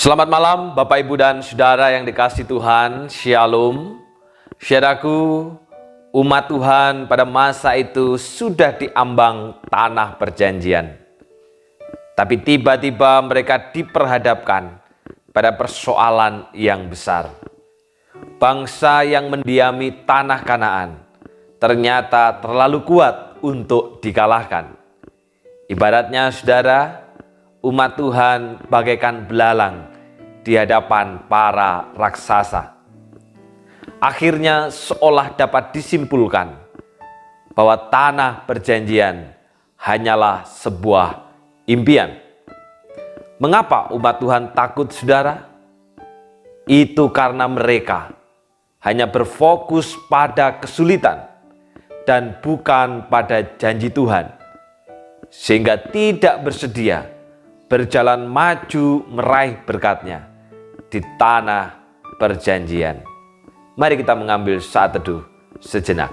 Selamat malam Bapak Ibu dan Saudara yang dikasihi Tuhan, Shalom. Saudaraku, umat Tuhan pada masa itu sudah diambang tanah perjanjian. Tapi tiba-tiba mereka diperhadapkan pada persoalan yang besar. Bangsa yang mendiami tanah Kanaan ternyata terlalu kuat untuk dikalahkan. Ibaratnya saudara, umat Tuhan bagaikan belalang di hadapan para raksasa. Akhirnya seolah dapat disimpulkan bahwa tanah perjanjian hanyalah sebuah impian. Mengapa umat Tuhan takut, saudara? Itu karena mereka hanya berfokus pada kesulitan dan bukan pada janji Tuhan, sehingga tidak bersedia berjalan maju meraih berkat-Nya di tanah perjanjian. Mari kita mengambil saat teduh sejenak.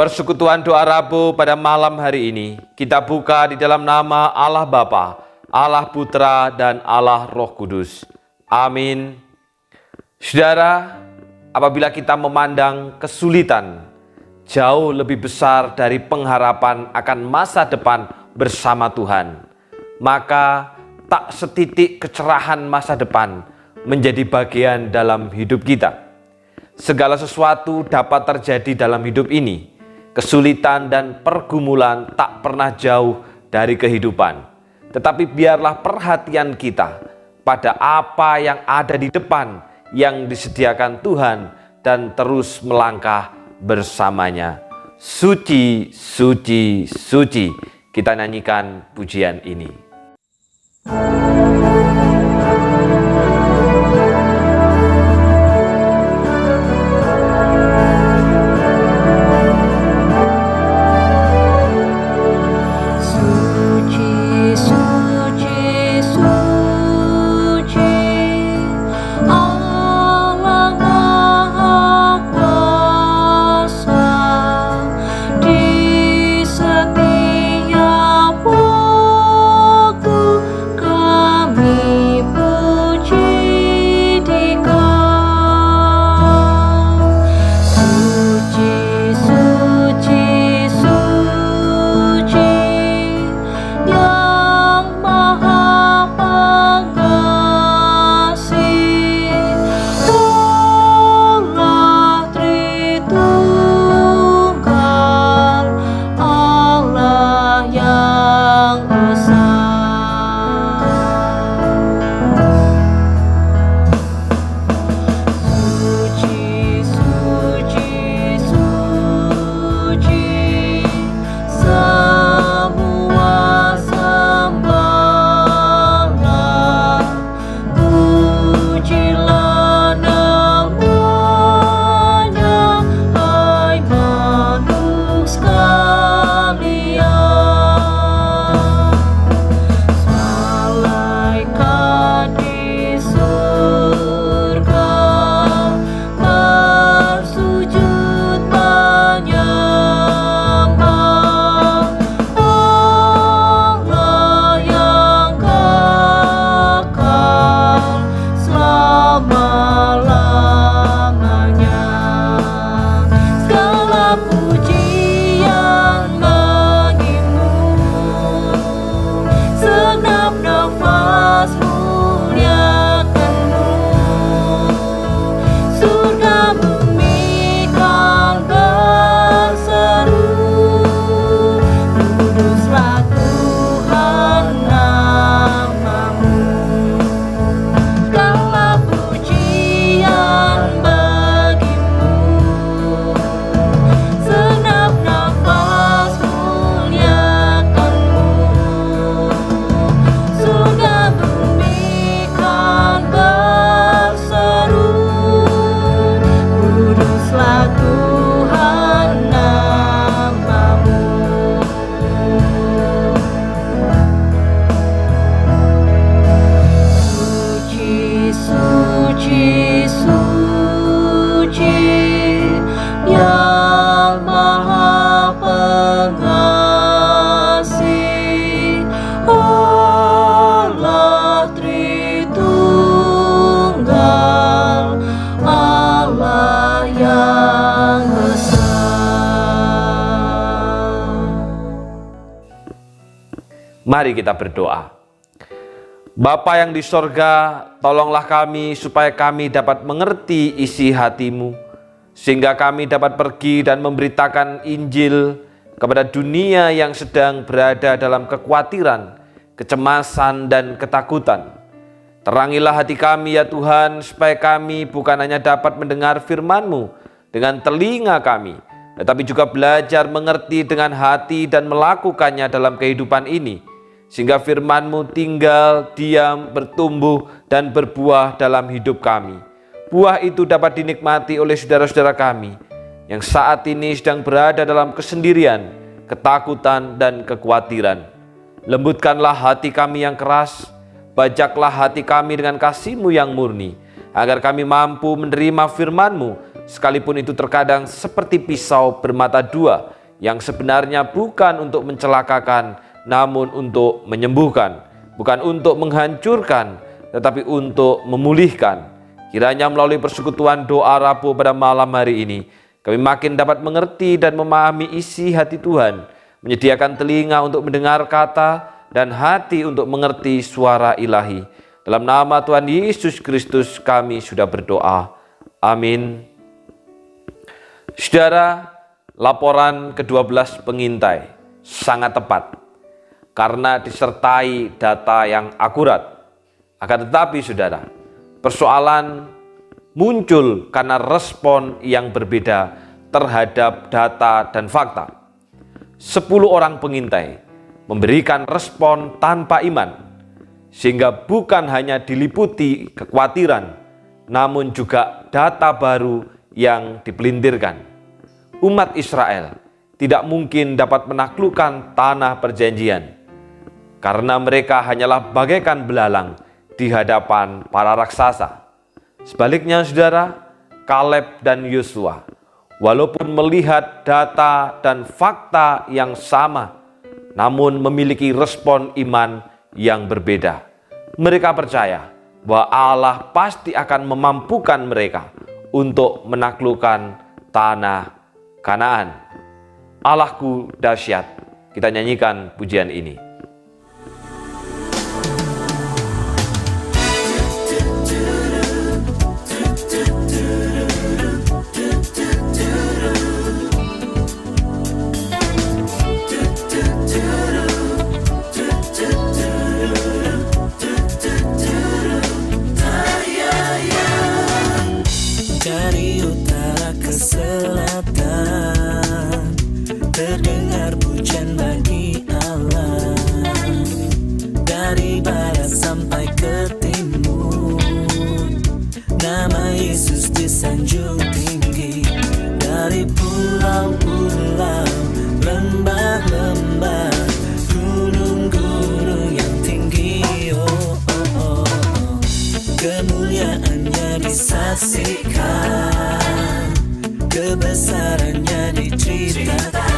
Persekutuan doa Rabu pada malam hari ini kita buka di dalam nama Allah Bapa, Allah Putra, dan Allah Roh Kudus. Amin. Saudara, apabila kita memandang kesulitan jauh lebih besar dari pengharapan akan masa depan bersama Tuhan, maka tak setitik kecerahan masa depan menjadi bagian dalam hidup kita. Segala sesuatu dapat terjadi dalam hidup ini. Kesulitan dan pergumulan tak pernah jauh dari kehidupan. Tetapi biarlah perhatian kita pada apa yang ada di depan yang disediakan Tuhan dan terus melangkah bersamanya. Suci, suci, suci. Kita nyanyikan pujian ini. Kami Mari kita berdoa. Bapa yang di sorga, tolonglah kami supaya kami dapat mengerti isi hati-Mu, sehingga kami dapat pergi dan memberitakan Injil kepada dunia yang sedang berada dalam kekhawatiran, kecemasan, dan ketakutan. Terangilah hati kami ya Tuhan, supaya kami bukan hanya dapat mendengar firman-Mu dengan telinga kami, tetapi juga belajar mengerti dengan hati dan melakukannya dalam kehidupan ini, sehingga firman-Mu tinggal, diam, bertumbuh, dan berbuah dalam hidup kami. Buah itu dapat dinikmati oleh saudara-saudara kami yang saat ini sedang berada dalam kesendirian, ketakutan, dan kekhawatiran. Lembutkanlah hati kami yang keras, bajaklah hati kami dengan kasih-Mu yang murni, agar kami mampu menerima firman-Mu, sekalipun itu terkadang seperti pisau bermata dua, yang sebenarnya bukan untuk mencelakakan, namun untuk menyembuhkan, bukan untuk menghancurkan, tetapi untuk memulihkan. Kiranya melalui persekutuan doa Rabu pada malam hari ini, kami makin dapat mengerti dan memahami isi hati Tuhan, menyediakan telinga untuk mendengar kata dan hati untuk mengerti suara ilahi. Dalam nama Tuhan Yesus Kristus kami sudah berdoa. Amin. Saudara, laporan ke-12 pengintai sangat tepat karena disertai data yang akurat. Akan tetapi saudara, persoalan muncul karena respon yang berbeda terhadap data dan fakta. 10 orang pengintai memberikan respon tanpa iman, sehingga bukan hanya diliputi kekhawatiran, namun juga data baru yang dipelintirkan. Umat Israel tidak mungkin dapat menaklukkan tanah perjanjian, karena mereka hanyalah bagaikan belalang di hadapan para raksasa. Sebaliknya saudara, Kaleb dan Yosua, walaupun melihat data dan fakta yang sama, namun memiliki respon iman yang berbeda. Mereka percaya bahwa Allah pasti akan memampukan mereka untuk menaklukkan tanah Kanaan. Allahku dahsyat. Kita nyanyikan pujian ini. Dari utara ke selatan terdengar pujian bagi Allah. Dari barat sampai ke timur, nama Yesus disanjung tinggi. Dari pulau-pulau, lembah-lembah, gunung-gunung yang tinggi, kemuliaannya disaksikan, kebesarannya diceritakan.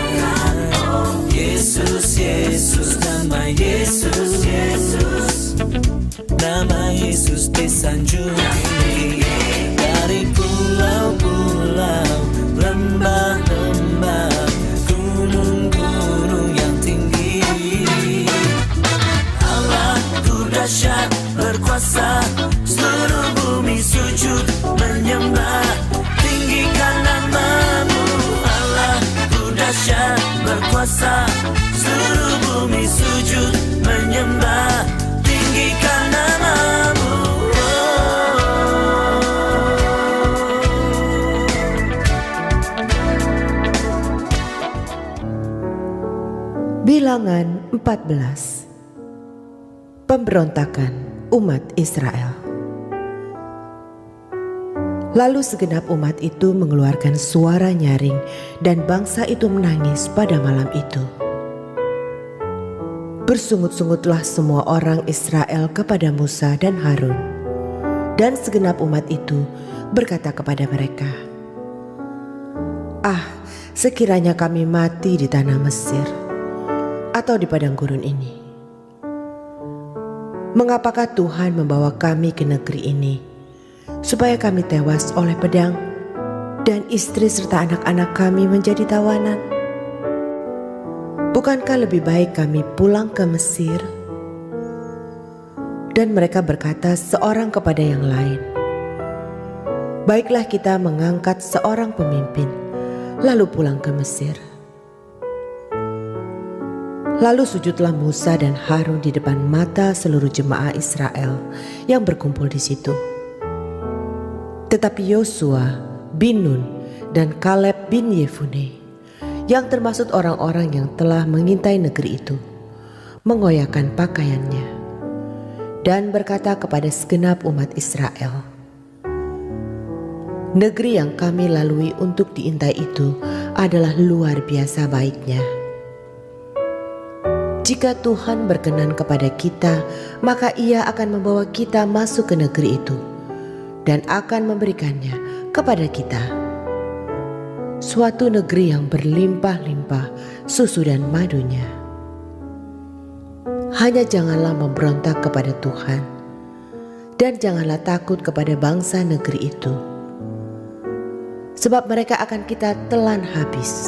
Yesus, Yesus, nama Yesus, Yesus, nama Yesus disanjung tinggi. Dari pulau-pulau, lembah-lembah, gunung-gunung yang tinggi. Allahku dahsyat berkuasa, seluruh bumi sujud menyembah, tinggikan nama-Mu. Allahku dahsyat berkuasa, seluruh bumi sujud menyembah, tinggikan nama-Mu. Bilangan 14. Pemberontakan umat Israel. Lalu segenap umat itu mengeluarkan suara nyaring dan bangsa itu menangis pada malam itu. Bersungut-sungutlah semua orang Israel kepada Musa dan Harun, dan segenap umat itu berkata kepada mereka, "Ah, sekiranya kami mati di tanah Mesir atau di padang gurun ini. Mengapakah Tuhan membawa kami ke negeri ini, supaya kami tewas oleh pedang, dan istri serta anak-anak kami menjadi tawanan? bukankah lebih baik kami pulang ke Mesir?" Dan mereka berkata seorang kepada yang lain, "Baiklah kita mengangkat seorang pemimpin, lalu pulang ke Mesir." Lalu sujudlah Musa dan Harun di depan mata seluruh jemaah Israel yang berkumpul di situ. Tetapi Yosua bin Nun dan Kaleb bin Yefune, yang termasuk orang-orang yang telah mengintai negeri itu, mengoyakkan pakaiannya dan berkata kepada segenap umat Israel, "Negeri yang kami lalui untuk diintai itu adalah luar biasa baiknya. Jika Tuhan berkenan kepada kita, maka Ia akan membawa kita masuk ke negeri itu dan akan memberikannya kepada kita, suatu negeri yang berlimpah-limpah susu dan madunya. Hanya janganlah memberontak kepada Tuhan, dan janganlah takut kepada bangsa negeri itu, sebab mereka akan kita telan habis.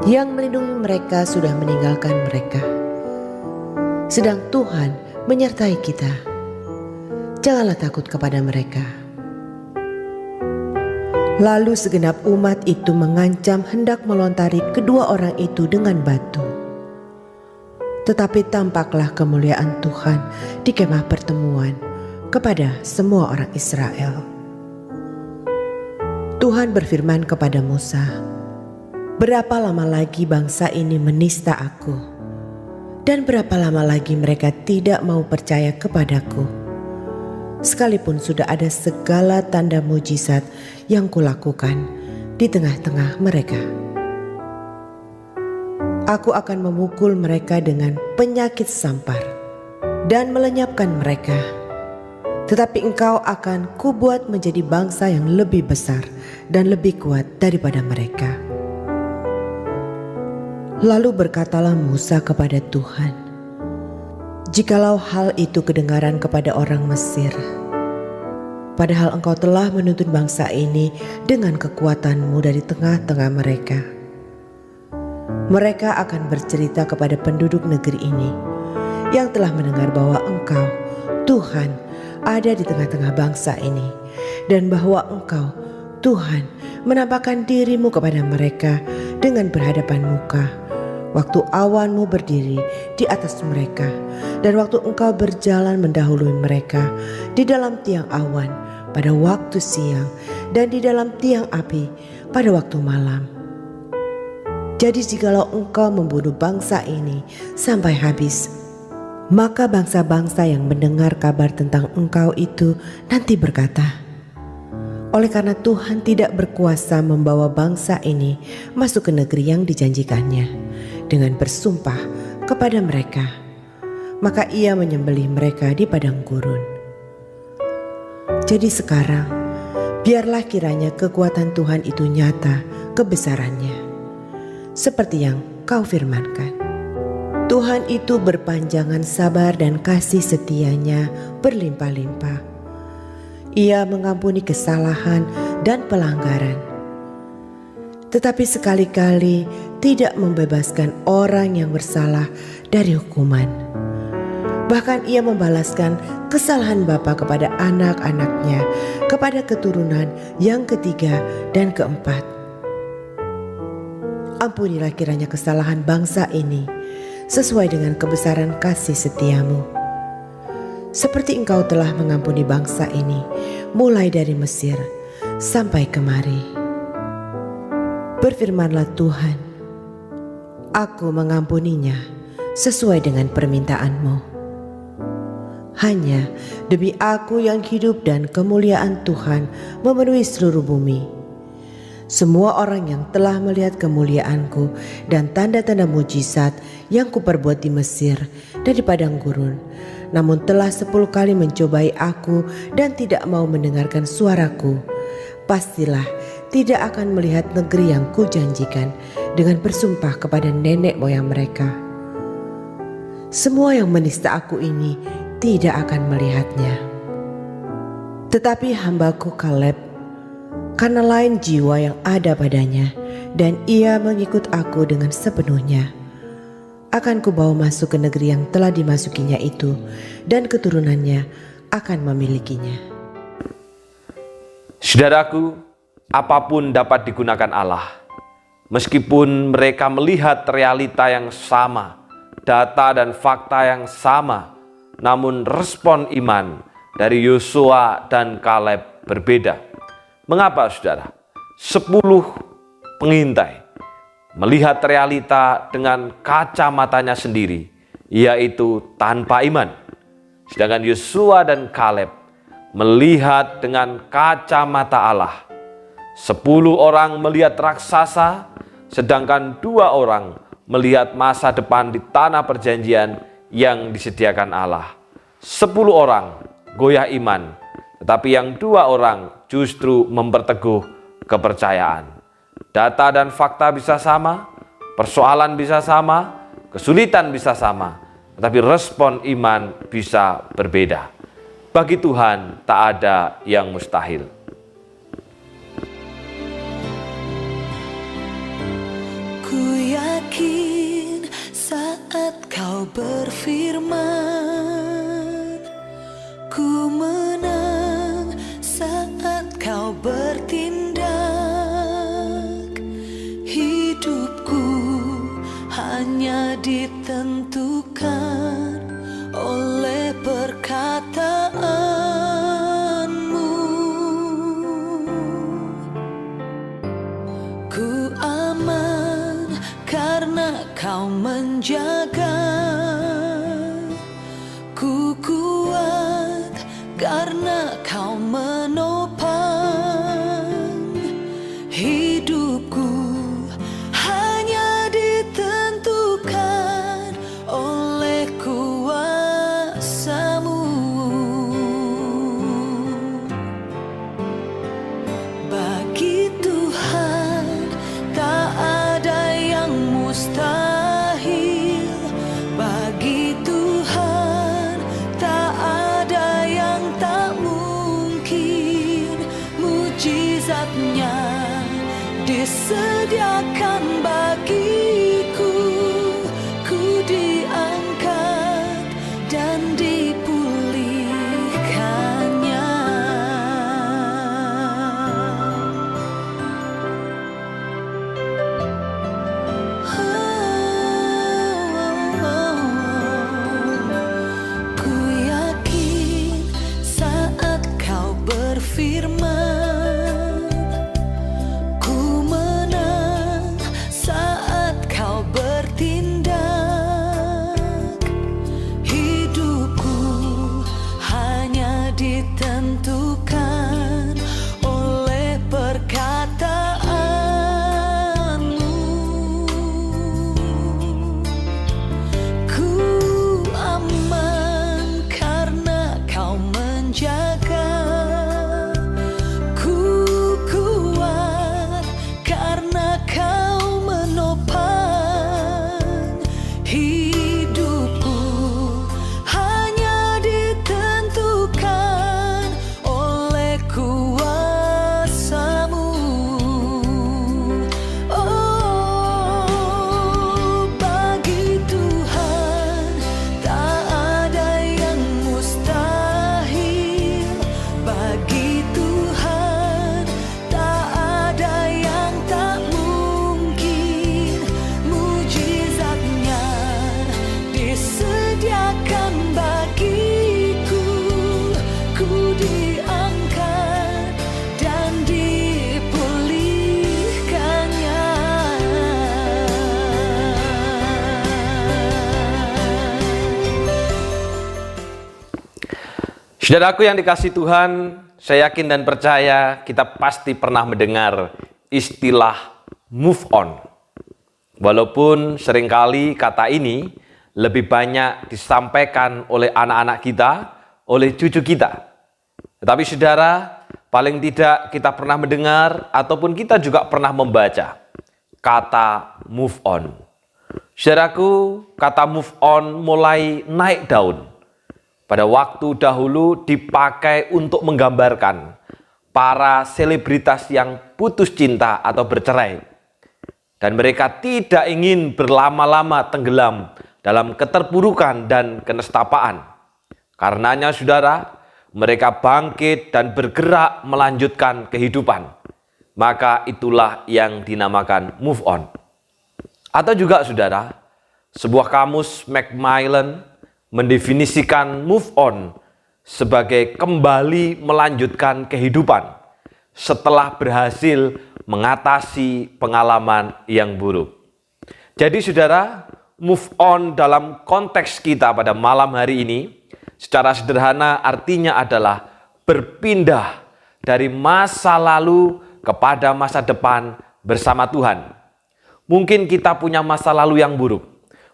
Yang melindungi mereka sudah meninggalkan mereka, sedang Tuhan menyertai kita. Janganlah takut kepada mereka." Lalu segenap umat itu mengancam hendak melontari kedua orang itu dengan batu. Tetapi tampaklah kemuliaan Tuhan di kemah pertemuan kepada semua orang Israel. Tuhan berfirman kepada Musa, "Berapa lama lagi bangsa ini menista Aku? Dan berapa lama lagi mereka tidak mau percaya kepadaku? Sekalipun sudah ada segala tanda mujizat yang kulakukan di tengah-tengah mereka. Aku akan memukul mereka dengan penyakit sampar dan melenyapkan mereka. Tetapi engkau akan kubuat menjadi bangsa yang lebih besar dan lebih kuat daripada mereka." Lalu berkatalah Musa kepada Tuhan, "Jikalau hal itu kedengaran kepada orang Mesir, padahal engkau telah menuntun bangsa ini dengan kekuatan-Mu dari tengah-tengah mereka, mereka akan bercerita kepada penduduk negeri ini yang telah mendengar bahwa Engkau, Tuhan, ada di tengah-tengah bangsa ini, dan bahwa Engkau, Tuhan, menampakkan diri-Mu kepada mereka dengan berhadapan muka, waktu awan-Mu berdiri di atas mereka, dan waktu Engkau berjalan mendahului mereka di dalam tiang awan pada waktu siang dan di dalam tiang api pada waktu malam. Jadi jikalau Engkau membunuh bangsa ini sampai habis, maka bangsa-bangsa yang mendengar kabar tentang Engkau itu nanti berkata, 'Oleh karena Tuhan tidak berkuasa membawa bangsa ini masuk ke negeri yang dijanjikannya dengan bersumpah kepada mereka, maka Ia menyembelih mereka di padang gurun.' Jadi sekarang, biarlah kiranya kekuatan Tuhan itu nyata kebesarannya, seperti yang Kau firmankan. Tuhan itu berpanjangan sabar dan kasih setianya berlimpah-limpah. Ia mengampuni kesalahan dan pelanggaran, tetapi sekali-kali tidak membebaskan orang yang bersalah dari hukuman. Bahkan Ia membalaskan kesalahan bapa kepada anak-anaknya, kepada keturunan yang ketiga dan keempat. Ampunilah kiranya kesalahan bangsa ini sesuai dengan kebesaran kasih setia-Mu, seperti Engkau telah mengampuni bangsa ini mulai dari Mesir sampai kemari. Berfirmanlah Tuhan, Aku mengampuninya sesuai dengan permintaan-Mu. Hanya demi aku yang hidup dan kemuliaan Tuhan memenuhi seluruh bumi. Semua orang yang telah melihat kemuliaanku dan tanda-tanda mujizat yang kuperbuat di Mesir dan di padang gurun, namun telah 10 kali mencobai aku dan tidak mau mendengarkan suaraku, pastilah tidak akan melihat negeri yang kujanjikan dengan bersumpah kepada nenek moyang mereka. Semua yang menista aku ini tidak akan melihatnya. Tetapi hambaku Kaleb, karena lain jiwa yang ada padanya dan ia mengikut aku dengan sepenuhnya. Akan kubawa masuk ke negeri yang telah dimasukinya itu, dan keturunannya akan memilikinya. Saudaraku, apapun dapat digunakan Allah. Meskipun mereka melihat realita yang sama, data dan fakta yang sama, namun respon iman dari Yosua dan Kaleb berbeda. Mengapa, saudara? 10 pengintai melihat realita dengan kacamatanya sendiri, yaitu tanpa iman. Sedangkan Yosua dan Kaleb melihat dengan kacamata Allah. 10 orang melihat raksasa, sedangkan 2 orang melihat masa depan di tanah perjanjian yang disediakan Allah. 10 orang goyah iman, tetapi yang 2 orang justru memperteguh kepercayaan. Data dan fakta bisa sama, persoalan bisa sama, kesulitan bisa sama, tetapi respon iman bisa berbeda. Bagi Tuhan tak ada yang mustahil. Ku yakin saat kau berfirman, ku menang saat kau bertindak. Hidupku hanya ditentukan oleh perkataanmu. Ku aman karena kau menjaga. Ku kuat karena kau menopang. Hidupku hanya ditentukan oleh kuasa-Mu. Bagi Tuhan tak ada yang mustahil. Bagi Tuhan tak ada yang tak mungkin. Mujizatnya disediakan bagiku. Ku diangkat dan dipulihkannya. Ku yakin saat kau berfirman, ku menang saat kau bertindak. Hidupku hanya ditentukan oleh perkataanmu. Ku aman karena kau menjaga. Ku kuat karena kau menopang. Hidupku hanya ditentukan oleh kuasa-Mu. Oh, bagi Tuhan tak ada yang mustahil. Bagi Tuhan tak ada yang tak mungkin. Mujizatnya disediakan bagiku. Ku diangkat dan dipulihkannya. Saudaraku yang dikasihi Tuhan, saya yakin dan percaya kita pasti pernah mendengar istilah move on. Walaupun seringkali kata ini lebih banyak disampaikan oleh anak-anak kita, oleh cucu kita. Tetapi saudara, paling tidak kita pernah mendengar ataupun kita juga pernah membaca kata move on. Saudaraku, kata move on mulai naik daun. Pada waktu dahulu dipakai untuk menggambarkan para selebritas yang putus cinta atau bercerai. Dan mereka tidak ingin berlama-lama tenggelam dalam keterpurukan dan kenestapaan. Karenanya saudara, mereka bangkit dan bergerak melanjutkan kehidupan. Maka itulah yang dinamakan move on. Atau juga saudara, sebuah kamus Macmillan mendefinisikan move on sebagai kembali melanjutkan kehidupan setelah berhasil mengatasi pengalaman yang buruk. Jadi saudara, move on dalam konteks kita pada malam hari ini secara sederhana artinya adalah berpindah dari masa lalu kepada masa depan bersama Tuhan. Mungkin kita punya masa lalu yang buruk,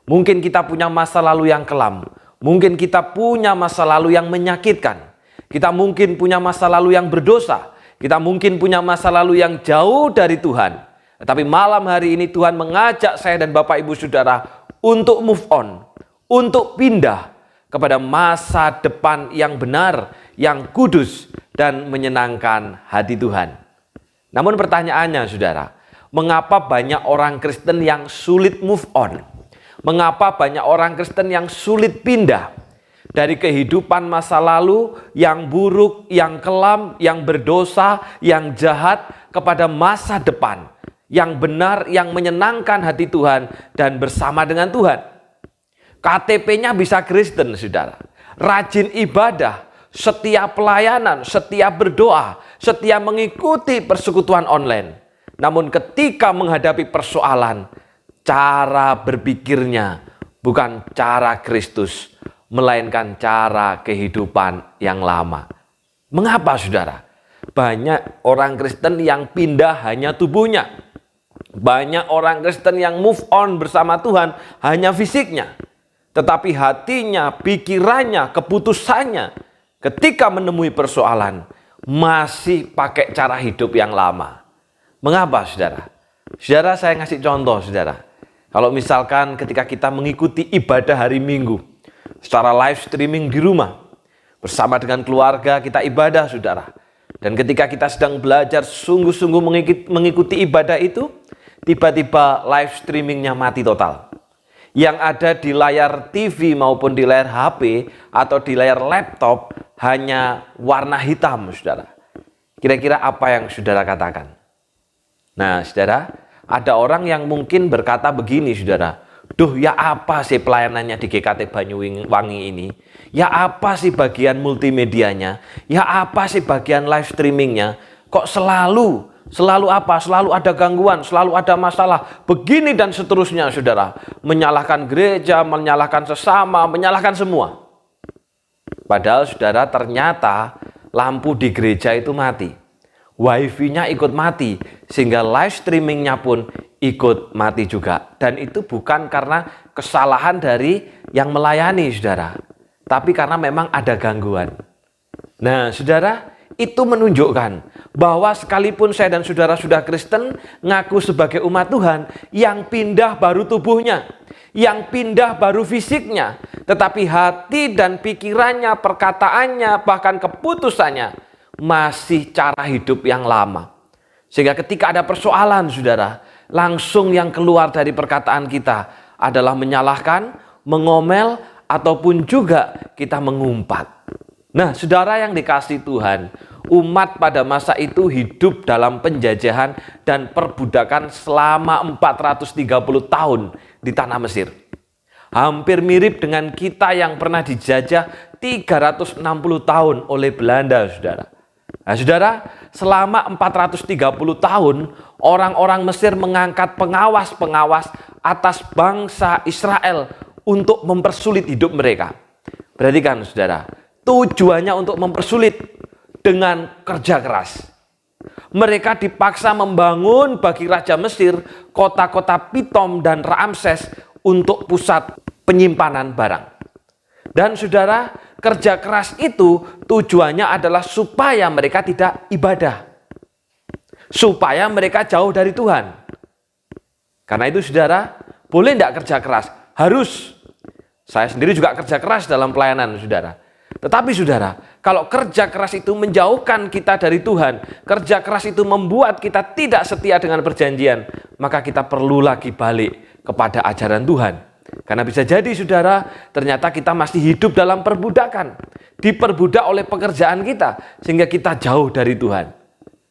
mungkin kita punya masa lalu yang kelam, mungkin kita punya masa lalu yang menyakitkan, kita mungkin punya masa lalu yang berdosa, kita mungkin punya masa lalu yang jauh dari Tuhan. Tetapi malam hari ini Tuhan mengajak saya dan Bapak Ibu Saudara untuk move on, untuk pindah kepada masa depan yang benar, yang kudus, dan menyenangkan hati Tuhan. Namun pertanyaannya saudara, mengapa banyak orang Kristen yang sulit move on? Mengapa banyak orang Kristen yang sulit pindah dari kehidupan masa lalu yang buruk, yang kelam, yang berdosa, yang jahat kepada masa depan yang benar, yang menyenangkan hati Tuhan dan bersama dengan Tuhan? KTP-nya bisa Kristen, saudara. Rajin ibadah, setia pelayanan, setia berdoa, setia mengikuti persekutuan online. Namun ketika menghadapi persoalan, cara berpikirnya bukan cara Kristus, melainkan cara kehidupan yang lama. Mengapa saudara? Banyak orang Kristen yang pindah hanya tubuhnya. Banyak orang Kristen yang move on bersama Tuhan hanya fisiknya. Tetapi hatinya, pikirannya, keputusannya ketika menemui persoalan masih pakai cara hidup yang lama. Mengapa saudara? Saudara, saya ngasih contoh saudara. Kalau misalkan ketika kita mengikuti ibadah hari Minggu secara live streaming di rumah, bersama dengan keluarga kita ibadah saudara. Dan ketika kita sedang belajar sungguh-sungguh mengikuti ibadah itu, tiba-tiba live streamingnya mati total. Yang ada di layar TV maupun di layar HP atau di layar laptop hanya warna hitam saudara. Kira-kira apa yang saudara katakan? Nah saudara, ada orang yang mungkin berkata begini saudara, duh ya apa sih pelayanannya di GKT Banyuwangi ini? Ya apa sih bagian multimedianya? Ya apa sih bagian live streamingnya? Kok selalu apa? Selalu ada gangguan, selalu ada masalah. Begini dan seterusnya saudara. Menyalahkan gereja, menyalahkan sesama, menyalahkan semua. Padahal saudara ternyata lampu di gereja itu mati. Wifi-nya ikut mati. Sehingga live streamingnya pun ikut mati juga. Dan itu bukan karena kesalahan dari yang melayani saudara. Tapi karena memang ada gangguan. Nah saudara, itu menunjukkan bahwa sekalipun saya dan saudara sudah Kristen, ngaku sebagai umat Tuhan, yang pindah baru tubuhnya, yang pindah baru fisiknya, tetapi hati dan pikirannya, perkataannya, bahkan keputusannya masih cara hidup yang lama. Sehingga ketika ada persoalan saudara, langsung yang keluar dari perkataan kita adalah menyalahkan, mengomel, ataupun juga kita mengumpat. Nah saudara yang dikasihi Tuhan, umat pada masa itu hidup dalam penjajahan dan perbudakan selama 430 tahun di tanah Mesir. Hampir mirip dengan kita yang pernah dijajah 360 tahun oleh Belanda saudara. Nah saudara, selama 430 tahun orang-orang Mesir mengangkat pengawas-pengawas atas bangsa Israel untuk mempersulit hidup mereka. Perhatikan saudara, tujuannya untuk mempersulit dengan kerja keras. Mereka dipaksa membangun bagi Raja Mesir kota-kota Pitom dan Ramses untuk pusat penyimpanan barang. Dan saudara, kerja keras itu tujuannya adalah supaya mereka tidak ibadah. Supaya mereka jauh dari Tuhan. Karena itu saudara, boleh tidak kerja keras? Harus. Saya sendiri juga kerja keras dalam pelayanan saudara. Tetapi saudara, kalau kerja keras itu menjauhkan kita dari Tuhan, kerja keras itu membuat kita tidak setia dengan perjanjian, maka kita perlu lagi balik kepada ajaran Tuhan. Karena bisa jadi saudara, ternyata kita masih hidup dalam perbudakan. Diperbudak oleh pekerjaan kita, sehingga kita jauh dari Tuhan.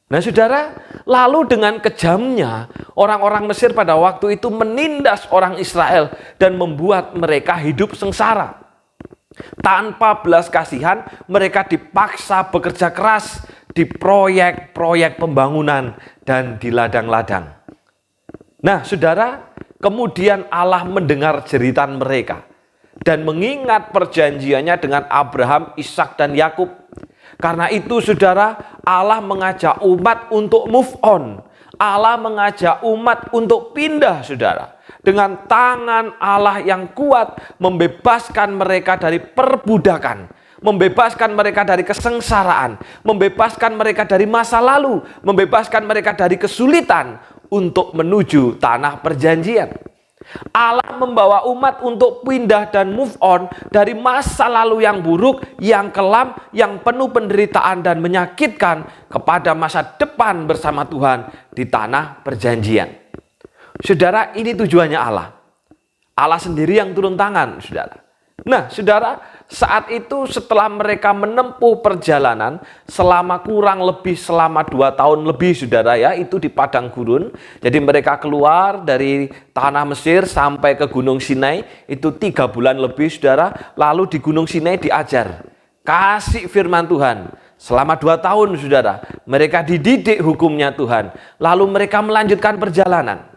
Nah saudara, lalu dengan kejamnya, orang-orang Mesir pada waktu itu menindas orang Israel dan membuat mereka hidup sengsara. Tanpa belas kasihan, mereka dipaksa bekerja keras di proyek-proyek pembangunan dan di ladang-ladang. Nah saudara, kemudian Allah mendengar jeritan mereka dan mengingat perjanjiannya dengan Abraham, Ishak, dan Yakub. Karena itu saudara, Allah mengajak umat untuk move on. Allah mengajak umat untuk pindah saudara. Dengan tangan Allah yang kuat membebaskan mereka dari perbudakan. Membebaskan mereka dari kesengsaraan. Membebaskan mereka dari masa lalu. Membebaskan mereka dari kesulitan untuk menuju tanah perjanjian. Allah membawa umat untuk pindah dan move on dari masa lalu yang buruk, yang kelam, yang penuh penderitaan dan menyakitkan kepada masa depan bersama Tuhan di tanah perjanjian. Saudara, ini tujuannya Allah. Allah sendiri yang turun tangan, saudara. Nah, saudara, saat itu setelah mereka menempuh perjalanan selama kurang lebih selama 2 tahun lebih, saudara ya, itu di padang gurun. Jadi mereka keluar dari tanah Mesir sampai ke Gunung Sinai, itu 3 bulan lebih, saudara. Lalu di Gunung Sinai diajar, kasih firman Tuhan. Selama 2 tahun, saudara, mereka dididik hukumnya Tuhan. Lalu mereka melanjutkan perjalanan.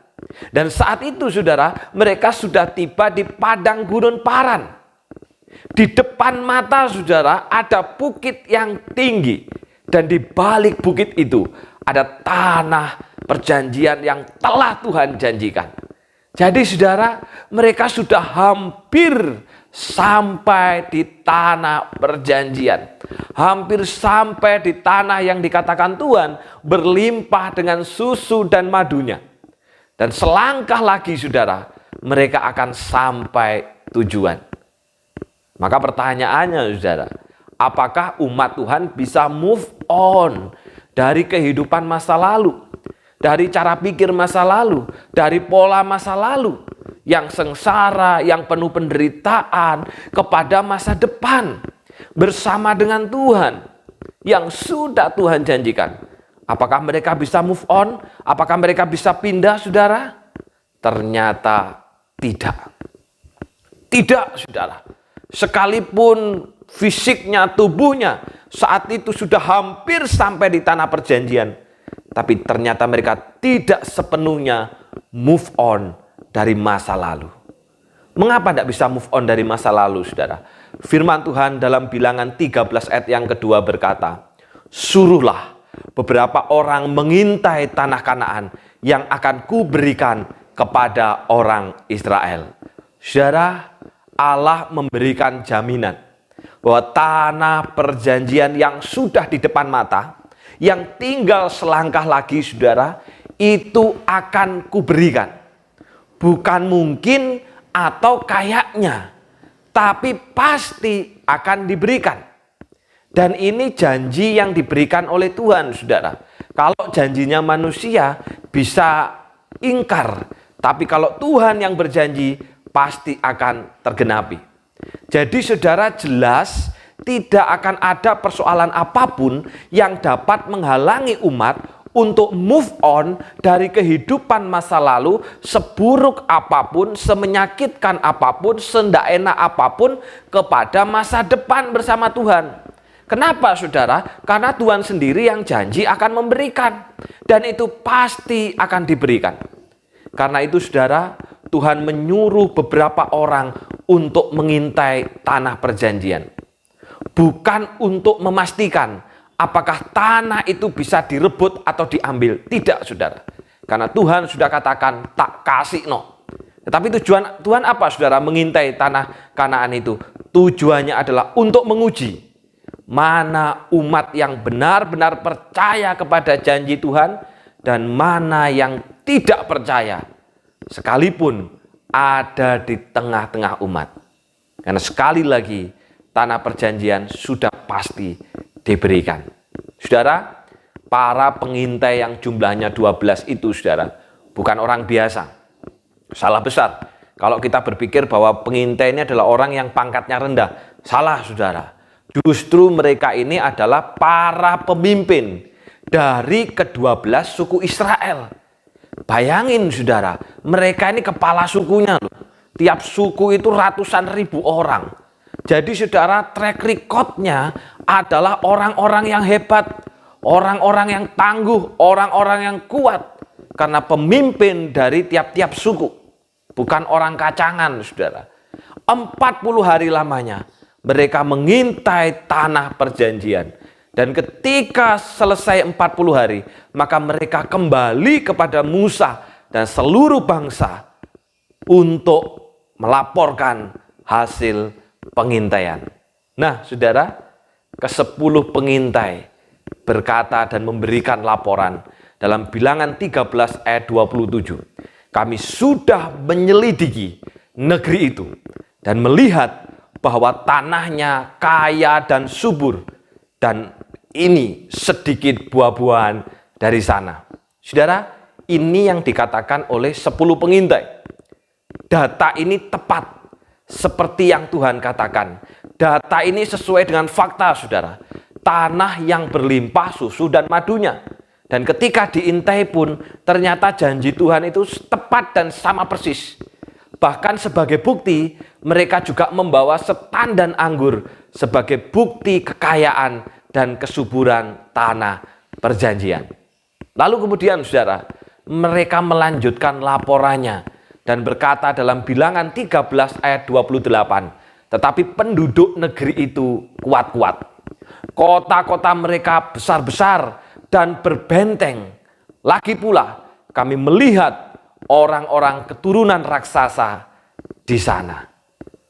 Dan saat itu, saudara, mereka sudah tiba di padang gurun Paran. Di depan mata saudara ada bukit yang tinggi. Dan di balik bukit itu ada tanah perjanjian yang telah Tuhan janjikan. Jadi saudara, mereka sudah hampir sampai di tanah perjanjian. Hampir sampai di tanah yang dikatakan Tuhan berlimpah dengan susu dan madunya. Dan selangkah lagi saudara, mereka akan sampai tujuan. Maka pertanyaannya saudara, apakah umat Tuhan bisa move on dari kehidupan masa lalu, dari cara pikir masa lalu, dari pola masa lalu yang sengsara, yang penuh penderitaan, kepada masa depan bersama dengan Tuhan yang sudah Tuhan janjikan? Apakah mereka bisa move on? Apakah mereka bisa pindah, saudara? Ternyata tidak. Tidak, saudara. Sekalipun fisiknya, tubuhnya saat itu sudah hampir sampai di tanah perjanjian, tapi ternyata mereka tidak sepenuhnya move on dari masa lalu. Mengapa tidak bisa move on dari masa lalu, saudara? Firman Tuhan dalam Bilangan 13 ayat yang kedua berkata, suruhlah beberapa orang mengintai tanah Kanaan yang akan kuberikan kepada orang Israel. Saudara, Allah memberikan jaminan bahwa tanah perjanjian yang sudah di depan mata, yang tinggal selangkah lagi saudara, itu akan kuberikan. Bukan mungkin atau kayaknya, tapi pasti akan diberikan. Dan ini janji yang diberikan oleh Tuhan, saudara. Kalau janjinya manusia bisa ingkar, tapi kalau Tuhan yang berjanji pasti akan tergenapi. Jadi saudara, jelas tidak akan ada persoalan apapun yang dapat menghalangi umat untuk move on dari kehidupan masa lalu, seburuk apapun, semenyakitkan apapun, sendak enak apapun, kepada masa depan bersama Tuhan. Kenapa saudara? Karena Tuhan sendiri yang janji akan memberikan. Dan itu pasti akan diberikan. Karena itu saudara, Tuhan menyuruh beberapa orang untuk mengintai tanah perjanjian. Bukan untuk memastikan apakah tanah itu bisa direbut atau diambil. Tidak, saudara. Karena Tuhan sudah katakan, tak kasih no. Tetapi tujuan Tuhan apa, saudara, mengintai tanah Kanaan itu? Tujuannya adalah untuk menguji mana umat yang benar-benar percaya kepada janji Tuhan dan mana yang tidak percaya, sekalipun ada di tengah-tengah umat. Karena sekali lagi, tanah perjanjian sudah pasti diberikan. Saudara, para pengintai yang jumlahnya 12 itu, saudara, bukan orang biasa. Salah besar kalau kita berpikir bahwa pengintai ini adalah orang yang pangkatnya rendah. Salah, saudara. Justru mereka ini adalah para pemimpin dari ke-12 suku Israel. Bayangin, saudara, mereka ini kepala sukunya loh. Tiap suku itu ratusan ribu orang. Jadi saudara, track recordnya adalah orang-orang yang hebat, orang-orang yang tangguh, orang-orang yang kuat. Karena pemimpin dari tiap-tiap suku, bukan orang kacangan, saudara. 40 hari lamanya mereka mengintai tanah perjanjian. Dan ketika selesai 40 hari, maka mereka kembali kepada Musa dan seluruh bangsa untuk melaporkan hasil pengintaian. Nah, saudara, ke-10 pengintai berkata dan memberikan laporan dalam Bilangan 13 ayat 27. Kami sudah menyelidiki negeri itu dan melihat bahwa tanahnya kaya dan subur, dan ini sedikit buah-buahan dari sana. Saudara, ini yang dikatakan oleh 10 pengintai. Data ini tepat seperti yang Tuhan katakan. Data ini sesuai dengan fakta, saudara. Tanah yang berlimpah susu dan madunya. Dan ketika diintai pun, ternyata janji Tuhan itu tepat dan sama persis. Bahkan sebagai bukti, mereka juga membawa setan dan anggur sebagai bukti kekayaan dan kesuburan tanah perjanjian. Lalu kemudian, saudara, mereka melanjutkan laporannya dan berkata dalam Bilangan 13 ayat 28, tetapi penduduk negeri itu kuat-kuat. Kota-kota mereka besar-besar dan berbenteng. Lagi pula kami melihat orang-orang keturunan raksasa di sana.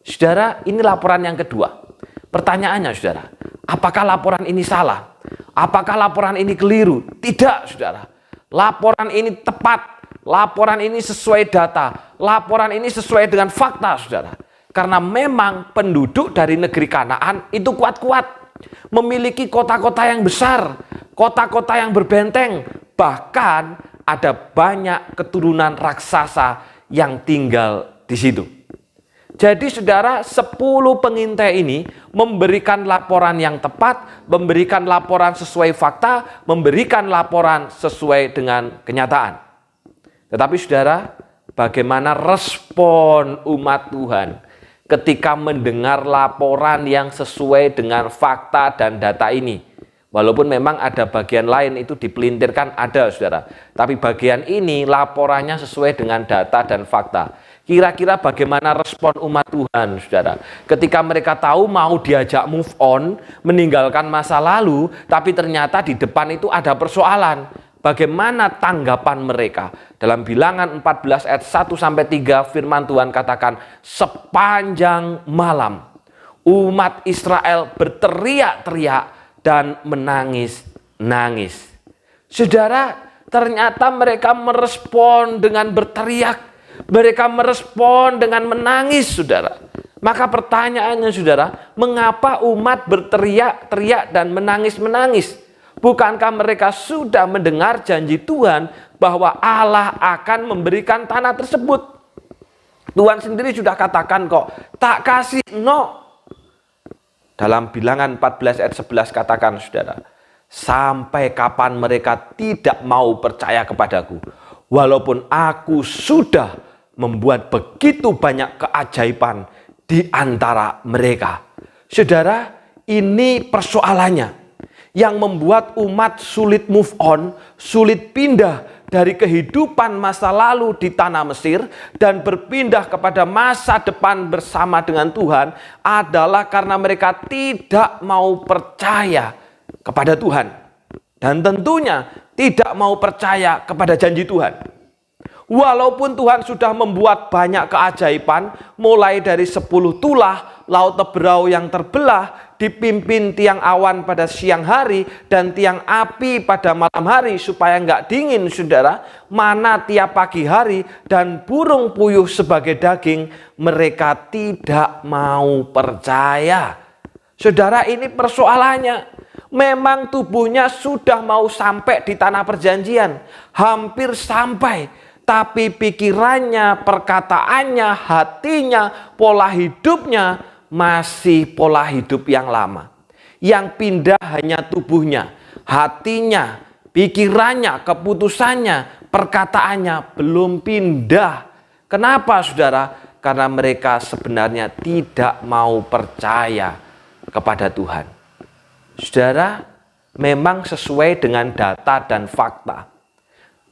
Saudara, ini laporan yang kedua. Pertanyaannya, saudara, apakah laporan ini salah? Apakah laporan ini keliru? Tidak, saudara. Laporan ini tepat. Laporan ini sesuai data. Laporan ini sesuai dengan fakta, saudara. Karena memang penduduk dari negeri Kanaan itu kuat-kuat. Memiliki kota-kota yang besar. Kota-kota yang berbenteng. Bahkan ada banyak keturunan raksasa yang tinggal di situ. Jadi saudara, 10 pengintai ini memberikan laporan yang tepat, memberikan laporan sesuai fakta, memberikan laporan sesuai dengan kenyataan. Tetapi saudara, bagaimana respon umat Tuhan ketika mendengar laporan yang sesuai dengan fakta dan data ini? Walaupun memang ada bagian lain itu dipelintirkan, ada, saudara. Tapi bagian ini laporannya sesuai dengan data dan fakta. Kira-kira bagaimana respon umat Tuhan, saudara? Ketika mereka tahu mau diajak move on, meninggalkan masa lalu, tapi ternyata di depan itu ada persoalan. Bagaimana tanggapan mereka? Dalam Bilangan 14 ayat 1-3 firman Tuhan katakan, sepanjang malam umat Israel berteriak-teriak dan menangis-nangis. Saudara, ternyata mereka merespon dengan berteriak. Mereka merespon dengan menangis, saudara. Maka pertanyaannya, saudara, mengapa umat berteriak-teriak dan menangis-menangis? Bukankah mereka sudah mendengar janji Tuhan bahwa Allah akan memberikan tanah tersebut? Tuhan sendiri sudah katakan kok, tak kasih no. Dalam Bilangan 14 ayat 11 katakan, saudara, sampai kapan mereka tidak mau percaya kepadaku, walaupun aku sudah membuat begitu banyak keajaiban di antara mereka. Saudara, ini persoalannya yang membuat umat sulit move on, sulit pindah dari kehidupan masa lalu di tanah Mesir dan berpindah kepada masa depan bersama dengan Tuhan adalah karena mereka tidak mau percaya kepada Tuhan. Dan tentunya tidak mau percaya kepada janji Tuhan. Walaupun Tuhan sudah membuat banyak keajaiban, mulai dari 10 tulah, laut Teberau yang terbelah, dipimpin tiang awan pada siang hari, dan tiang api pada malam hari, supaya nggak dingin, saudara, mana tiap pagi hari, dan burung puyuh sebagai daging, mereka tidak mau percaya. Saudara, ini persoalannya. Memang tubuhnya sudah mau sampai di tanah perjanjian, hampir sampai. tapi pikirannya, perkataannya, hatinya, pola hidupnya masih pola hidup yang lama. Yang pindah hanya tubuhnya, hatinya, pikirannya, keputusannya, perkataannya belum pindah. Kenapa, saudara? Karena mereka sebenarnya tidak mau percaya kepada Tuhan. Saudara, memang sesuai dengan data dan fakta.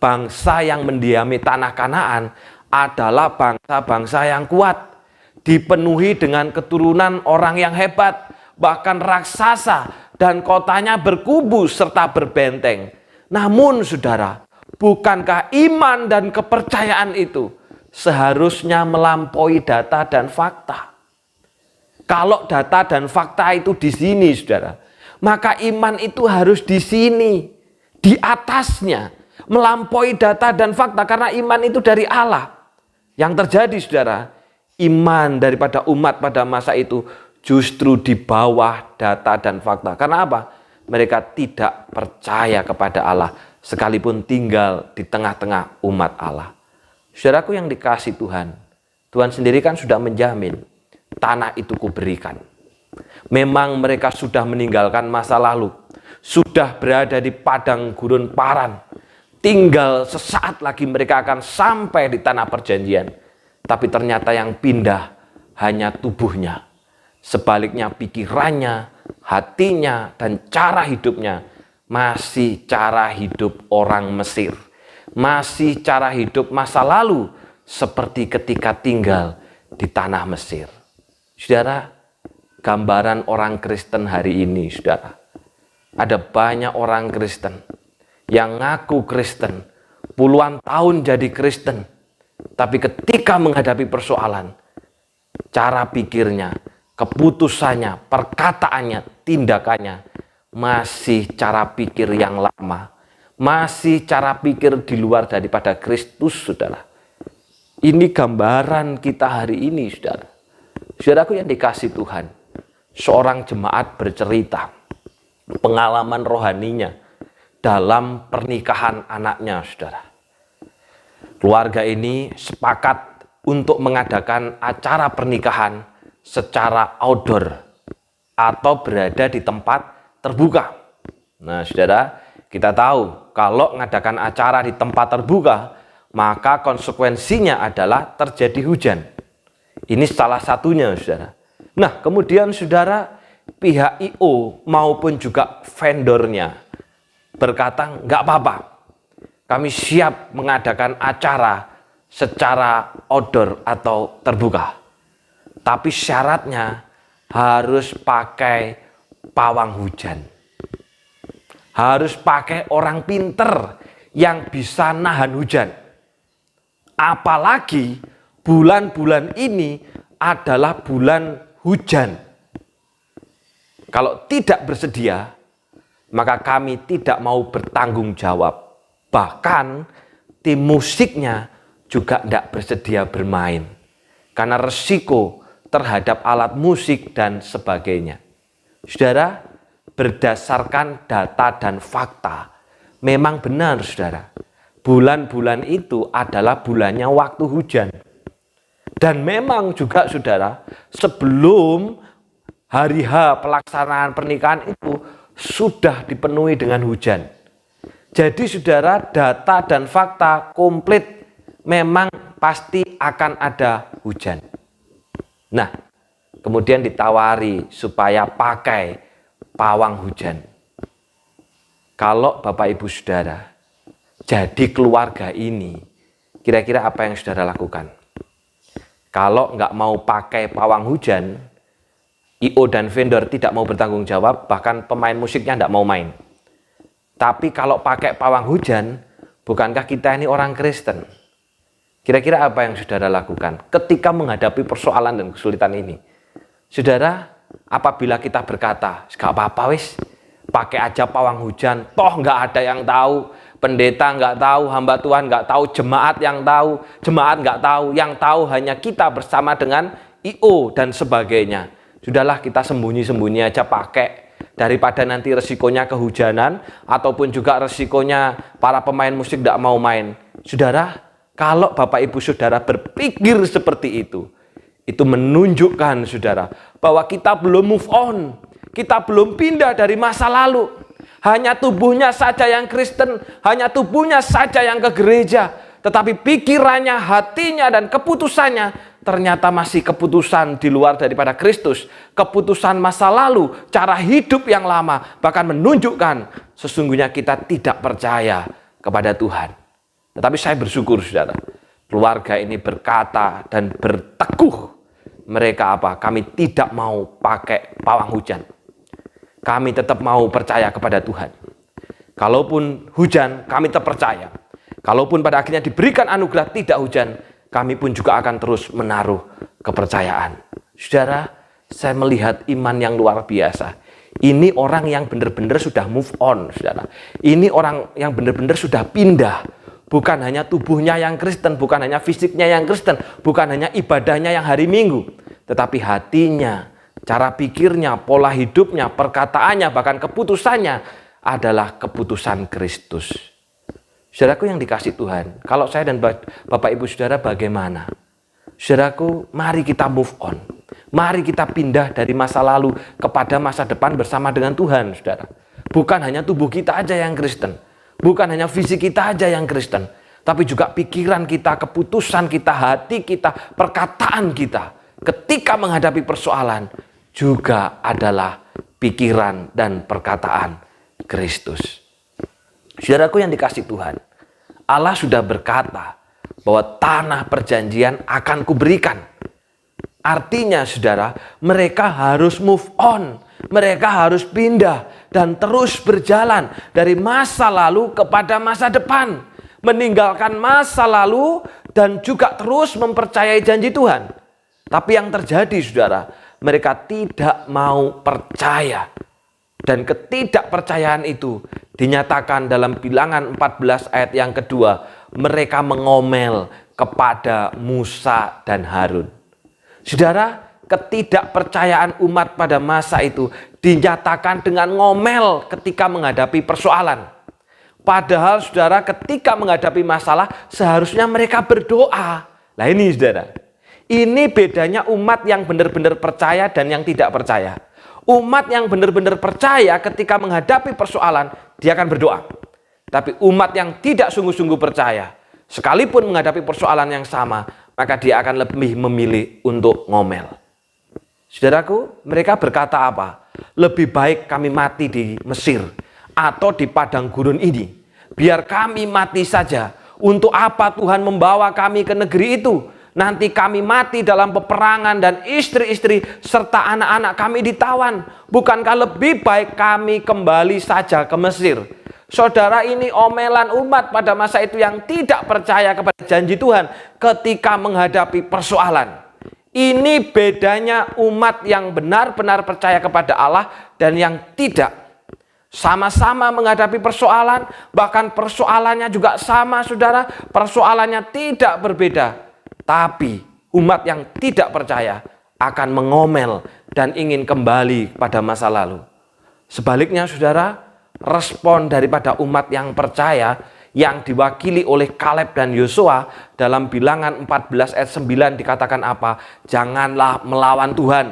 Bangsa yang mendiami tanah Kanaan adalah bangsa-bangsa yang kuat, dipenuhi dengan keturunan orang yang hebat, bahkan raksasa, dan kotanya berkubu serta berbenteng. Namun, saudara, bukankah iman dan kepercayaan itu seharusnya melampaui data dan fakta? Kalau data dan fakta itu di sini, saudara, maka iman itu harus di sini, di atasnya, melampaui data dan fakta, karena iman itu dari Allah. Yang terjadi, saudara, iman daripada umat pada masa itu justru di bawah data dan fakta. Karena apa? Mereka tidak percaya kepada Allah, sekalipun tinggal di tengah-tengah umat Allah. Saudaraku yang dikasihi Tuhan, Tuhan sendiri kan sudah menjamin, tanah itu kuberikan. Memang mereka sudah meninggalkan masa lalu, sudah berada di padang gurun Paran. Tinggal sesaat lagi mereka akan sampai di tanah perjanjian. Tapi ternyata yang pindah hanya tubuhnya. Sebaliknya pikirannya, hatinya, dan cara hidupnya masih cara hidup orang Mesir. Masih cara hidup masa lalu seperti ketika tinggal di tanah Mesir. Saudara, gambaran orang Kristen hari ini, saudara. Ada banyak orang Kristen yang ngaku Kristen, puluhan tahun jadi Kristen, tapi ketika menghadapi persoalan, cara pikirnya, keputusannya, perkataannya, tindakannya masih cara pikir yang lama, masih cara pikir di luar daripada Kristus, saudara. Ini gambaran kita hari ini, saudara. Saudaraku yang dikasihi Tuhan, seorang jemaat bercerita pengalaman rohaninya dalam pernikahan anaknya, saudara. Keluarga ini sepakat untuk mengadakan acara pernikahan secara outdoor atau berada di tempat terbuka. Nah, saudara, kita tahu kalau mengadakan acara di tempat terbuka, maka konsekuensinya adalah terjadi hujan. Ini salah satunya, saudara. Nah, kemudian saudara, pihak I.O. maupun juga vendornya berkata, nggak apa-apa, kami siap mengadakan acara secara outdoor atau terbuka. Tapi syaratnya harus pakai pawang hujan. Harus pakai orang pinter yang bisa nahan hujan. Apalagi bulan-bulan ini adalah bulan hujan. Kalau tidak bersedia, maka kami tidak mau bertanggung jawab. Bahkan tim musiknya juga tidak bersedia bermain. Karena resiko terhadap alat musik dan sebagainya. Saudara, berdasarkan data dan fakta, memang benar, saudara. Bulan-bulan itu adalah bulannya waktu hujan. Dan memang juga, saudara, sebelum hari H pelaksanaan pernikahan itu sudah dipenuhi dengan hujan. Jadi, saudara, data dan fakta komplit memang pasti akan ada hujan. Nah, kemudian ditawari supaya pakai pawang hujan. Kalau Bapak Ibu Saudara jadi keluarga ini, kira-kira apa yang saudara lakukan? Kalau nggak mau pakai pawang hujan, I.O. dan vendor tidak mau bertanggung jawab, bahkan pemain musiknya nggak mau main. Tapi kalau pakai pawang hujan, bukankah kita ini orang Kristen? Kira-kira apa yang saudara lakukan ketika menghadapi persoalan dan kesulitan ini? Saudara, apabila kita berkata, gak apa-apa wis, pakai aja pawang hujan, toh nggak ada yang tahu, pendeta nggak tahu, hamba Tuhan nggak tahu, jemaat yang tahu, jemaat nggak tahu, yang tahu hanya kita bersama dengan I.O. dan sebagainya. Sudahlah, kita sembunyi-sembunyi aja pakai, daripada nanti resikonya kehujanan, ataupun juga resikonya para pemain musik tidak mau main. Saudara, Kalau Bapak Ibu Saudara berpikir seperti itu menunjukkan saudara bahwa kita belum move on. Kita belum pindah dari masa lalu. Hanya tubuhnya saja yang Kristen, hanya tubuhnya saja yang ke gereja. Tetapi pikirannya, hatinya, dan keputusannya ternyata masih keputusan di luar daripada Kristus. Keputusan masa lalu, cara hidup yang lama, bahkan menunjukkan sesungguhnya kita tidak percaya kepada Tuhan. Tetapi saya bersyukur saudara, keluarga ini berkata dan berteguh. Mereka apa? Kami tidak mau pakai pawang hujan. Kami tetap mau percaya kepada Tuhan. Kalaupun hujan, kami tetap percaya. Kalaupun pada akhirnya diberikan anugerah tidak hujan, kami pun juga akan terus menaruh kepercayaan. Saudara, saya melihat iman yang luar biasa. Ini orang yang benar-benar sudah move on, saudara. Ini orang yang benar-benar sudah pindah. Bukan hanya tubuhnya yang Kristen, bukan hanya fisiknya yang Kristen, bukan hanya ibadahnya yang hari Minggu, tetapi hatinya, cara pikirnya, pola hidupnya, perkataannya, bahkan keputusannya adalah keputusan Kristus. Saudaraku yang dikasih Tuhan, kalau saya dan Bapak Ibu Saudara bagaimana? Saudaraku, mari kita move on. Mari kita pindah dari masa lalu kepada masa depan bersama dengan Tuhan, saudara. Bukan hanya tubuh kita aja yang Kristen. Bukan hanya fisik kita aja yang Kristen, tapi juga pikiran kita, keputusan kita, hati kita, perkataan kita ketika menghadapi persoalan juga adalah pikiran dan perkataan Kristus. Saudaraku yang dikasih Tuhan, Allah sudah berkata bahwa tanah perjanjian akan kuberikan. Artinya saudara, mereka harus move on. Mereka harus pindah dan terus berjalan dari masa lalu kepada masa depan. Meninggalkan masa lalu dan juga terus mempercayai janji Tuhan. Tapi yang terjadi saudara, mereka tidak mau percaya. Dan ketidakpercayaan itu dinyatakan dalam Bilangan 14 ayat yang kedua. Mereka mengomel kepada Musa dan Harun. Saudara, ketidakpercayaan umat pada masa itu dinyatakan dengan ngomel ketika menghadapi persoalan. Padahal saudara, ketika menghadapi masalah seharusnya mereka berdoa. Nah ini saudara, ini bedanya umat yang benar-benar percaya dan yang tidak percaya. Umat yang benar-benar percaya ketika menghadapi persoalan, dia akan berdoa. Tapi umat yang tidak sungguh-sungguh percaya, sekalipun menghadapi persoalan yang sama, maka dia akan lebih memilih untuk ngomel. Saudaraku, mereka berkata apa? Lebih baik kami mati di Mesir atau di padang gurun ini. Biar kami mati saja. Untuk apa Tuhan membawa kami ke negeri itu? Nanti kami mati dalam peperangan dan istri-istri serta anak-anak kami ditawan. Bukankah lebih baik kami kembali saja ke Mesir? Saudara, ini omelan umat pada masa itu yang tidak percaya kepada janji Tuhan ketika menghadapi persoalan. Ini bedanya umat yang benar-benar percaya kepada Allah dan yang tidak. Sama-sama menghadapi persoalan, bahkan persoalannya juga sama saudara, persoalannya tidak berbeda. Tapi umat yang tidak percaya akan mengomel dan ingin kembali pada masa lalu. Sebaliknya saudara, respon daripada umat yang percaya yang diwakili oleh Kaleb dan Yosua dalam Bilangan 14 ayat 9 dikatakan apa? Janganlah melawan Tuhan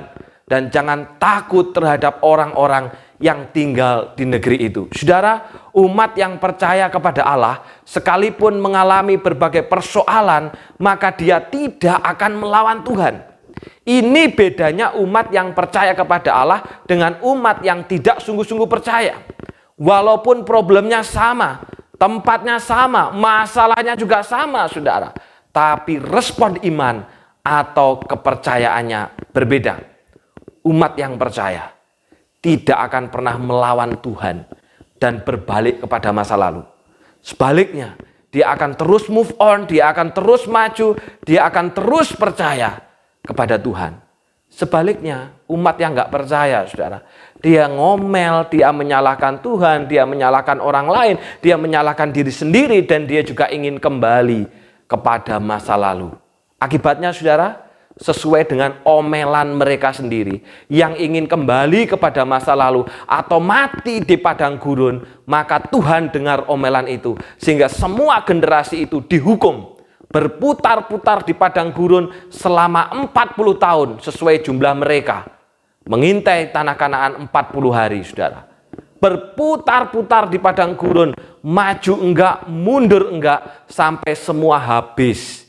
dan jangan takut terhadap orang-orang yang tinggal di negeri itu. Saudara, umat yang percaya kepada Allah sekalipun mengalami berbagai persoalan, maka dia tidak akan melawan Tuhan. Ini bedanya umat yang percaya kepada Allah dengan umat yang tidak sungguh-sungguh percaya. Walaupun problemnya sama, tempatnya sama, masalahnya juga sama, saudara. Tapi respon iman atau kepercayaannya berbeda. Umat yang percaya tidak akan pernah melawan Tuhan dan berbalik kepada masa lalu. Sebaliknya, dia akan terus move on, dia akan terus maju, dia akan terus percaya kepada Tuhan. Sebaliknya, umat yang nggak percaya, saudara, dia ngomel, dia menyalahkan Tuhan, dia menyalahkan orang lain, dia menyalahkan diri sendiri, dan dia juga ingin kembali kepada masa lalu. Akibatnya, saudara, sesuai dengan omelan mereka sendiri yang ingin kembali kepada masa lalu atau mati di padang gurun, maka Tuhan dengar omelan itu sehingga semua generasi itu dihukum berputar-putar di padang gurun selama 40 tahun sesuai jumlah mereka, mengintai tanah Kanaan 40 hari, saudara. Berputar-putar di padang gurun, maju enggak, mundur enggak, sampai semua habis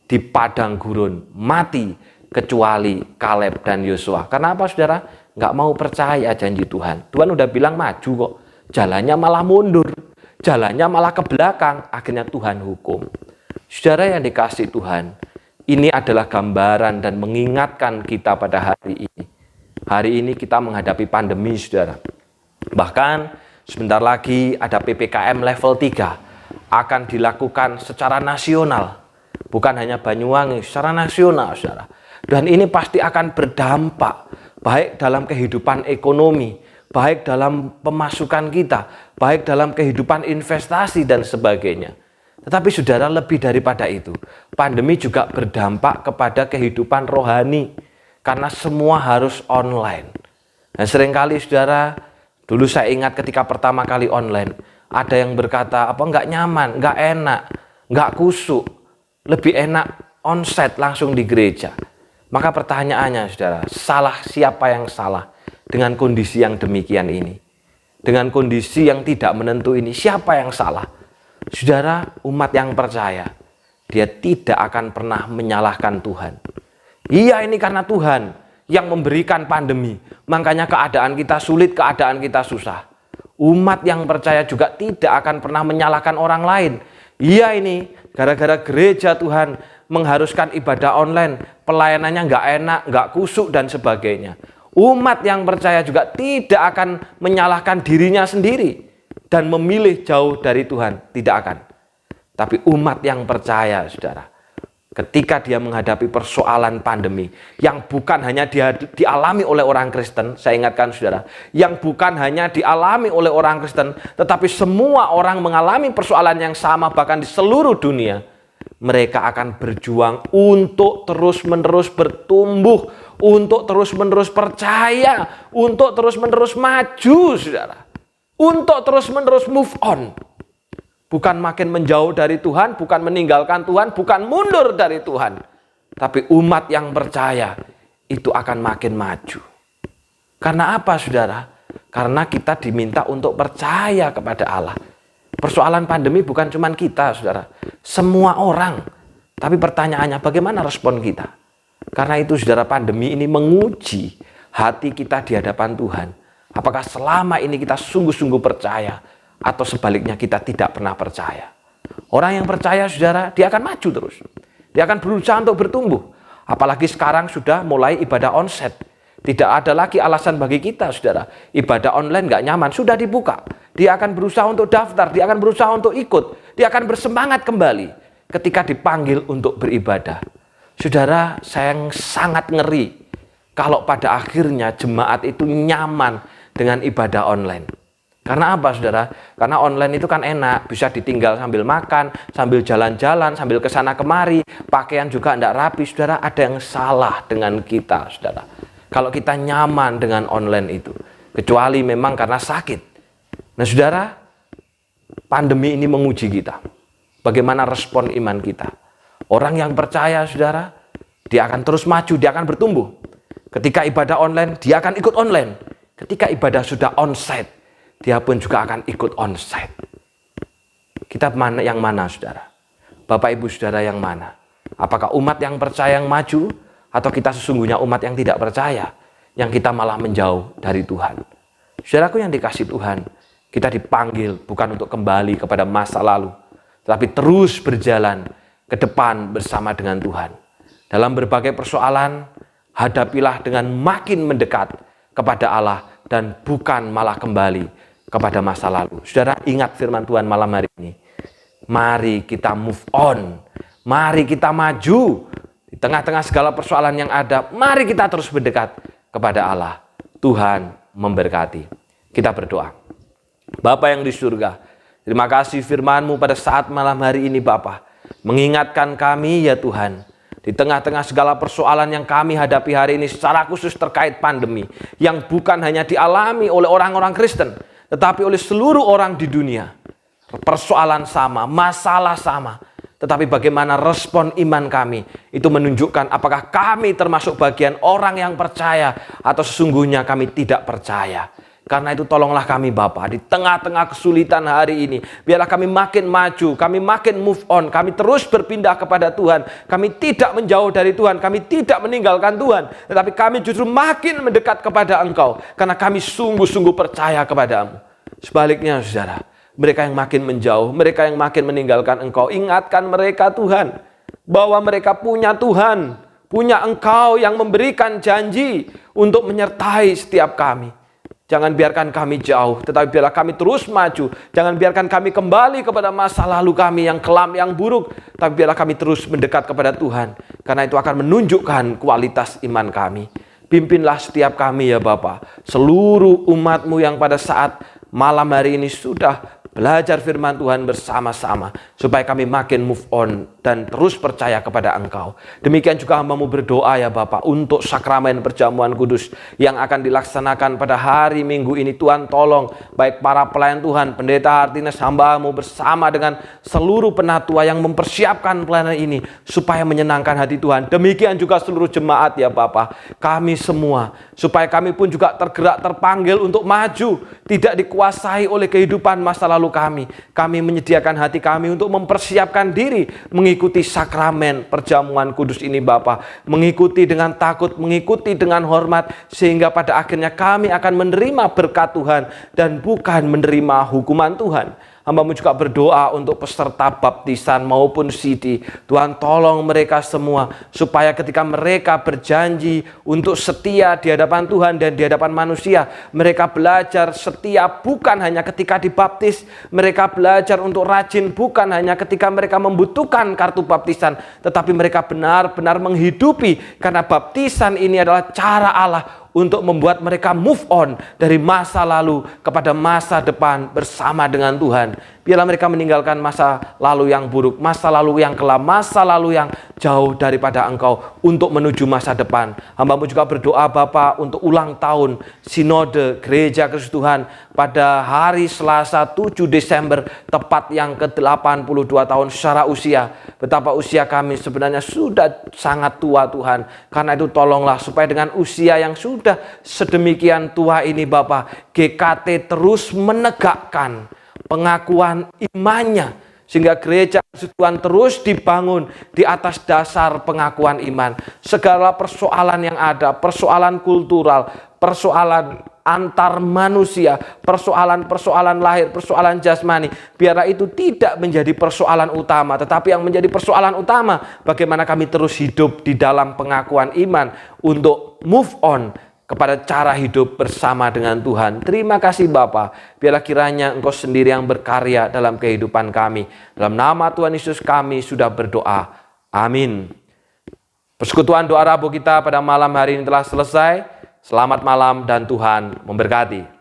di padang gurun, mati, kecuali Kaleb dan Yosua. Karena apa, saudara? Enggak mau percaya janji Tuhan. Tuhan udah bilang maju kok, jalannya malah mundur, jalannya malah ke belakang, akhirnya Tuhan hukum. Saudara yang dikasihi Tuhan, ini adalah gambaran dan mengingatkan kita pada hari ini. Hari ini kita menghadapi pandemi, saudara. Bahkan sebentar lagi ada PPKM level 3 akan dilakukan secara nasional. Bukan hanya Banyuwangi, secara nasional, saudara. Dan ini pasti akan berdampak baik dalam kehidupan ekonomi, baik dalam pemasukan kita, baik dalam kehidupan investasi dan sebagainya. Tetapi saudara, lebih daripada itu, pandemi juga berdampak kepada kehidupan rohani. Karena semua harus online. Dan seringkali saudara, dulu saya ingat ketika pertama kali online, ada yang berkata, apa enggak nyaman, enggak enak, enggak kusuk, lebih enak onsite langsung di gereja. Maka pertanyaannya saudara, salah siapa yang salah dengan kondisi yang demikian ini? Dengan kondisi yang tidak menentu ini, siapa yang salah? Saudara, umat yang percaya, dia tidak akan pernah menyalahkan Tuhan. Iya, ini karena Tuhan yang memberikan pandemi. Makanya keadaan kita sulit, keadaan kita susah. Umat yang percaya juga tidak akan pernah menyalahkan orang lain. Iya, ini gara-gara gereja Tuhan mengharuskan ibadah online, pelayanannya nggak enak, nggak kusuk dan sebagainya. Umat yang percaya juga tidak akan menyalahkan dirinya sendiri dan memilih jauh dari Tuhan. Tidak akan. Tapi umat yang percaya, saudara, ketika dia menghadapi persoalan pandemi yang bukan hanya dialami oleh orang Kristen, saya ingatkan saudara, yang bukan hanya dialami oleh orang Kristen, tetapi semua orang mengalami persoalan yang sama bahkan di seluruh dunia, mereka akan berjuang untuk terus-menerus bertumbuh, untuk terus-menerus percaya, untuk terus-menerus maju, saudara, untuk terus-menerus move on. Bukan makin menjauh dari Tuhan, bukan meninggalkan Tuhan, bukan mundur dari Tuhan. Tapi umat yang percaya itu akan makin maju. Karena apa, saudara? Karena kita diminta untuk percaya kepada Allah. Persoalan pandemi bukan cuma kita, saudara. Semua orang. Tapi pertanyaannya, bagaimana respon kita? Karena itu, saudara, pandemi ini menguji hati kita di hadapan Tuhan. Apakah selama ini kita sungguh-sungguh percaya, atau sebaliknya kita tidak pernah percaya. Orang yang percaya, saudara, dia akan maju terus. Dia akan berusaha untuk bertumbuh. Apalagi sekarang sudah mulai ibadah onsite. Tidak ada lagi alasan bagi kita, saudara. Ibadah online gak nyaman, sudah dibuka. Dia akan berusaha untuk daftar, dia akan berusaha untuk ikut. Dia akan bersemangat kembali ketika dipanggil untuk beribadah. Saudara, saya sangat ngeri kalau pada akhirnya jemaat itu nyaman dengan ibadah online. Karena apa, saudara? Karena online itu kan enak, bisa ditinggal sambil makan, sambil jalan-jalan, sambil kesana kemari, pakaian juga tidak rapi, saudara. Ada yang salah dengan kita, saudara. Kalau kita nyaman dengan online itu, kecuali memang karena sakit. Nah, saudara, pandemi ini menguji kita. Bagaimana respon iman kita? Orang yang percaya, saudara, dia akan terus maju, dia akan bertumbuh. Ketika ibadah online, dia akan ikut online. Ketika ibadah sudah onsite, dia pun juga akan ikut onsite. Kita yang mana, saudara? Bapak ibu saudara yang mana? Apakah umat yang percaya yang maju, atau kita sesungguhnya umat yang tidak percaya, yang kita malah menjauh dari Tuhan? Saudaraku yang dikasihi Tuhan, kita dipanggil bukan untuk kembali kepada masa lalu, tetapi terus berjalan ke depan bersama dengan Tuhan. Dalam berbagai persoalan, hadapilah dengan makin mendekat kepada Allah dan bukan malah kembali kepada masa lalu. Saudara, ingat firman Tuhan malam hari ini. Mari kita move on. Mari kita maju. Di tengah-tengah segala persoalan yang ada, mari kita terus mendekat kepada Allah. Tuhan memberkati. Kita berdoa. Bapa yang di surga, terima kasih firman-Mu pada saat malam hari ini, Bapa. Mengingatkan kami, ya Tuhan, di tengah-tengah segala persoalan yang kami hadapi hari ini, secara khusus terkait pandemi, yang bukan hanya dialami oleh orang-orang Kristen, tetapi oleh seluruh orang di dunia. Persoalan sama, masalah sama. tetapi bagaimana respon iman kami. Itu menunjukkan apakah kami termasuk bagian orang yang percaya atau sesungguhnya kami tidak percaya. Karena itu tolonglah kami Bapa, di tengah-tengah kesulitan hari ini, biarlah kami makin maju, kami makin move on, kami terus berpindah kepada Tuhan. Kami tidak menjauh dari Tuhan, kami tidak meninggalkan Tuhan, tetapi kami justru makin mendekat kepada Engkau, karena kami sungguh-sungguh percaya kepadamu. Sebaliknya saudara, mereka yang makin menjauh, mereka yang makin meninggalkan Engkau, ingatkan mereka Tuhan, bahwa mereka punya Tuhan, punya Engkau yang memberikan janji untuk menyertai setiap kami. Jangan biarkan kami jauh, tetapi biarlah kami terus maju. Jangan biarkan kami kembali kepada masa lalu kami yang kelam, yang buruk. Tapi biarlah kami terus mendekat kepada Tuhan. Karena itu akan menunjukkan kualitas iman kami. Pimpinlah setiap kami ya Bapa. Seluruh umat-Mu yang pada saat malam hari ini sudah belajar firman Tuhan bersama-sama, supaya kami makin move on dan terus percaya kepada Engkau. Demikian juga hamba-Mu berdoa ya Bapa, untuk sakramen perjamuan kudus yang akan dilaksanakan pada hari Minggu ini. Tuhan tolong baik para pelayan Tuhan, pendeta Hartines, hamba-Mu bersama dengan seluruh penatua yang mempersiapkan pelayanan ini, supaya menyenangkan hati Tuhan. Demikian juga seluruh jemaat ya Bapa, kami semua, supaya kami pun juga tergerak, terpanggil untuk maju, tidak dikuasai oleh kehidupan masa lalu kami. Kami menyediakan hati kami untuk mempersiapkan diri mengikuti sakramen perjamuan kudus ini Bapa. Mengikuti dengan takut, mengikuti dengan hormat, sehingga pada akhirnya kami akan menerima berkat Tuhan dan bukan menerima hukuman Tuhan. Hamba-Mu juga berdoa untuk peserta baptisan maupun sidi. Tuhan tolong mereka semua, supaya ketika mereka berjanji untuk setia di hadapan Tuhan dan di hadapan manusia, mereka belajar setia bukan hanya ketika dibaptis. Mereka belajar untuk rajin bukan hanya ketika mereka membutuhkan kartu baptisan, tetapi mereka benar-benar menghidupi, karena baptisan ini adalah cara Allah untuk membuat mereka move on dari masa lalu kepada masa depan bersama dengan Tuhan. Biarlah mereka meninggalkan masa lalu yang buruk, masa lalu yang kelam, masa lalu yang jauh daripada Engkau, untuk menuju masa depan. Hamba-Mu juga berdoa Bapa untuk ulang tahun Sinode Gereja Kristus Tuhan pada hari Selasa 7 Desember, tepat yang ke-82 tahun secara usia. Betapa usia kami sebenarnya sudah sangat tua Tuhan. Karena itu tolonglah supaya dengan usia yang sudah sedemikian tua ini Bapa, GKT terus menegakkan pengakuan imannya, sehingga gereja Tuhan terus dibangun di atas dasar pengakuan iman. Segala persoalan yang ada, persoalan kultural, persoalan antar manusia, persoalan-persoalan lahir, persoalan jasmani, biarlah itu tidak menjadi persoalan utama, tetapi yang menjadi persoalan utama, bagaimana kami terus hidup di dalam pengakuan iman untuk move on kepada cara hidup bersama dengan Tuhan. Terima kasih Bapa. Biarlah kiranya Engkau sendiri yang berkarya dalam kehidupan kami. Dalam nama Tuhan Yesus kami sudah berdoa. Amin. Persekutuan doa Rabu kita pada malam hari ini telah selesai. Selamat malam dan Tuhan memberkati.